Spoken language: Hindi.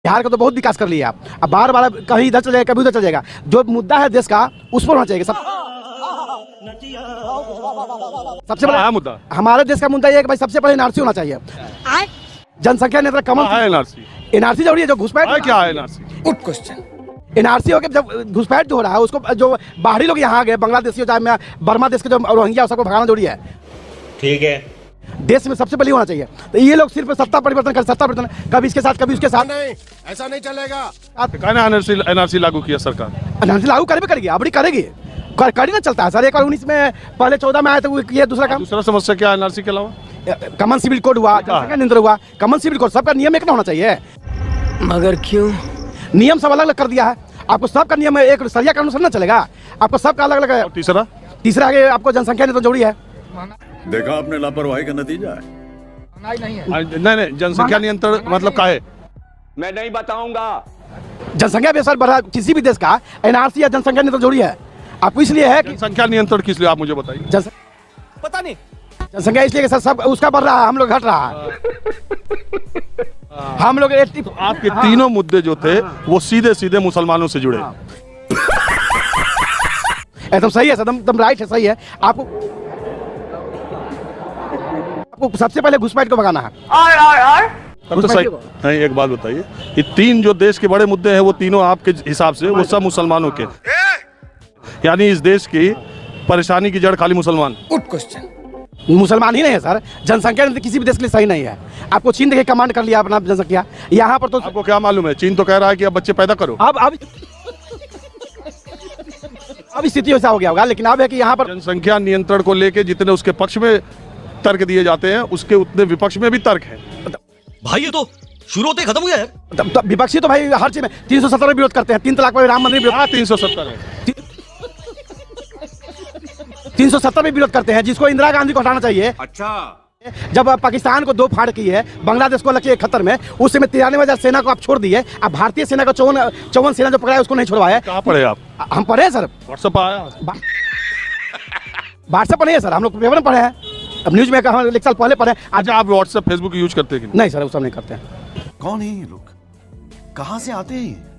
बिहार का तो बहुत विकास कर लिया आप। अब बार बार कहीं इधर चल जाएगा, कभी उधर चल जाएगा। जो मुद्दा है देश का उस पर होना चाहिए। सबसे बड़ा मुद्दा हमारे देश का मुद्दा ये है कि भाई सबसे पहले एनआरसी होना चाहिए। जनसंख्या नियंत्रण कमल है एनआरसी। एनआरसी जरूरी है। जो घुसपैठ क्या है एनआरसी? Good question. एनआरसी हो गया जब घुसपैठ जो हो रहा है उसको, जो बाहरी लोग यहाँ आ गए, बांग्लादेशी चाहे बर्मा देश के जो रोहिंग्या सबको भगाना जरूरी है। ठीक है, देश में सबसे पहले होना चाहिए। तो ये लोग सिर्फ सत्ता परिवर्तन कर, सत्ता परिवर्तन कभी इसके साथ कभी उसके साथ। नहीं, ऐसा नहीं चलेगा। एनआरसी लागू किया सरकार। एनआरसी लागू करेगी, अब करेगी, कर ही ना चलता है सर। एक बार 19 में, पहले 14 में आया तो ये दूसरा काम। दूसरा समस्या क्या है एनआरसी के अलावा? कॉमन सिविल कोड हुआ, जनसंख्या नियंत्रण हुआ, कॉमन सिविल कोड, सबका नियम एक ना होना चाहिए। मगर क्यों? नियम सब अलग अलग कर दिया है। आपको सबका नियम एक सरिया कानून से ना चलेगा, आपको सबका अलग अलग है। तीसरा आगे आपको जनसंख्या नियंत्रण जरूरी है। देखा आपने लापरवाही का नतीजा है। नहीं, जनसंख्या नियंत्रण मतलब क्या है? मैं नहीं बताऊंगा। जनसंख्या बेसर बढ़ा किसी भी देश का एनआरसी या जनसंख्या नियंत्रण जरूरी है। आपको इसलिए है कि जनसंख्या नियंत्रण किस लिए, आप मुझे बताइए। पता नहीं, जनसंख्या इसलिए कि सर सब उसका बढ़ रहा है, हम लोग घट रहा है। हम लोग आपके तीनों मुद्दे जो थे वो सीधे सीधे मुसलमानों से जुड़े। एकदम सही है, एकदम राइट है, सही है। आपको सबसे पहले घुसपैठ को भगाना है। तब तो सही नहीं। एक बात बताइए, ये तीन जो देश के बड़े मुद्दे हैं वो तीनों आपके हिसाब से वो सब मुसलमानों के, यानी इस देश की परेशानी की जड़ खाली मुसलमान। Good question. मुसलमान ही नहीं है सर, जनसंख्या किसी भी देश के लिए सही नहीं है। आपको चीन देखिए कमांड कर लिया अपना जनसंख्या, यहाँ पर तो आपको क्या मालूम है? चीन तो कह रहा है कि अब बच्चे पैदा करो। अब स्थिति वैसा हो गया होगा, लेकिन अब है कि यहाँ पर जनसंख्या नियंत्रण को लेके जितने उसके पक्ष में तर्क दिए जाते हैं उसके उतने विपक्ष में भी तर्क है। भाई ये तो शुरू होते खत्म हो गया है। विपक्षी तो भाई हर चीज में 370 विरोध करते हैं। 3 तलाक पर राम मंदिर 370 है। 370 में विरोध करते हैं, जिसको इंदिरा गांधी को हटाना चाहिए। अच्छा, जब पाकिस्तान को 2 फाड़ की है, बांग्लादेश को लगे खतर में, उस समय 93,000 सेना को आप छोड़ दिए। अब भारतीय सेना को 54 सेना जो पकड़ा है उसको नहीं छोड़वाया। कहाँ पढ़े आप? हम पढ़े सर, व्हाट्सएप आया। व्हाट्सएप पर नहीं है सर, हम लोग पेपर में पढ़े हैं। अब न्यूज में एक साल पहले पढ़े। अच्छा, आप व्हाट्सएप फेसबुक यूज करते हैं? नहीं सर, वो सब नहीं करते हैं। कौन है ये लोग, कहाँ से आते हैं?